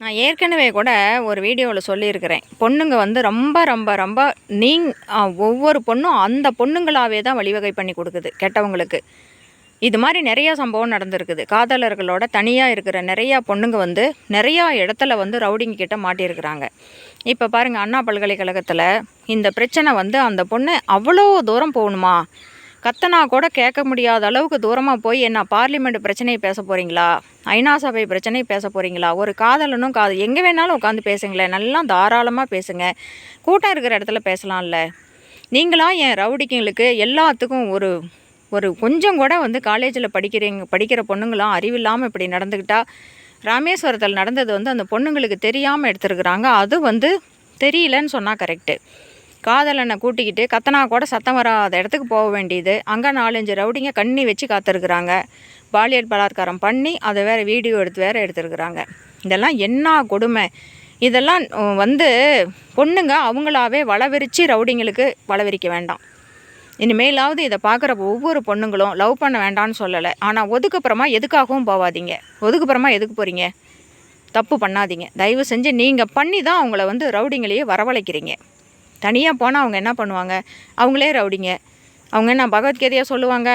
நான் ஏற்கனவே கூட ஒரு வீடியோவில் சொல்லியிருக்கிறேன். பொண்ணுங்க வந்து ரொம்ப ரொம்ப ரொம்ப நீங் ஒவ்வொரு பொண்ணும் அந்த பொண்ணுங்களாவே தான் வழிவகை பண்ணி கொடுக்குது கெட்டவங்களுக்கு. இது மாதிரி நிறையா சம்பவம் நடந்திருக்குது. காதலர்களோட தனியாக இருக்கிற நிறையா பொண்ணுங்க வந்து நிறையா இடத்துல வந்து ரவுடிங்க கிட்ட மாட்டியிருக்கிறாங்க. இப்போ பாருங்கள், அண்ணா பல்கலைக்கழகத்தில் இந்த பிரச்சனை வந்து அந்த பொண்ணு அவ்வளோ தூரம் போகணுமா? கத்தனா கூட கேட்க முடியாத அளவுக்கு தூரமாக போய் என்ன பார்லிமெண்ட் பிரச்சனையை பேச போகிறீங்களா? ஐநா சபை பிரச்சனையை பேச போகிறீங்களா? ஒரு காதலனும் எங்கே வேணாலும் உட்காந்து பேசுங்களேன், நல்லா தாராளமாக பேசுங்க, கூட்டம் இருக்கிற இடத்துல பேசலாம்ல. நீங்களா என் ரவுடிக்குங்களுக்கு எல்லாத்துக்கும் ஒரு ஒரு கொஞ்சம் கூட வந்து காலேஜில் படிக்கிற பொண்ணுங்களாம் அறிவில்லாமல் இப்படி நடந்துக்கிட்டா, ராமேஸ்வரத்தில் நடந்தது வந்து அந்த பொண்ணுங்களுக்கு தெரியாமல் எடுத்துருக்குறாங்க. அது வந்து தெரியலன்னு சொன்னால் கரெக்டு. காதலனை கூட்டிக்கிட்டு கத்தனா கூட சத்தம் வராத இடத்துக்கு போக வேண்டியது. அங்கே 4-5 ரவுடிங்க கண்ணி வச்சு காத்திருக்குறாங்க. பாலியல் பலாத்காரம் பண்ணி அதை வேறு வீடியோ எடுத்துருக்குறாங்க. இதெல்லாம் என்ன கொடுமை! இதெல்லாம் வந்து பொண்ணுங்க அவங்களாவே வளவிரித்து ரவுடிங்களுக்கு வளவிரிக்க வேண்டாம். இனிமேலாவது இதை பார்க்குற ஒவ்வொரு பொண்ணுங்களும் லவ் பண்ண வேண்டான்னு சொல்லலை. ஆனால் ஒதுக்குப்புறமா எதுக்காகவும் போகாதீங்க. ஒதுக்குப்புறமா எதுக்கு போகிறீங்க? தப்பு பண்ணாதீங்க. தயவு செஞ்சு நீங்கள் பண்ணி தான் அவங்கள வந்து ரவுடிங்களையே வரவழைக்கிறீங்க. தனியாக போனால் அவங்க என்ன பண்ணுவாங்க? அவங்களே ரவுடிங்க. அவங்க என்ன பகவத்கீதையாக சொல்லுவாங்க?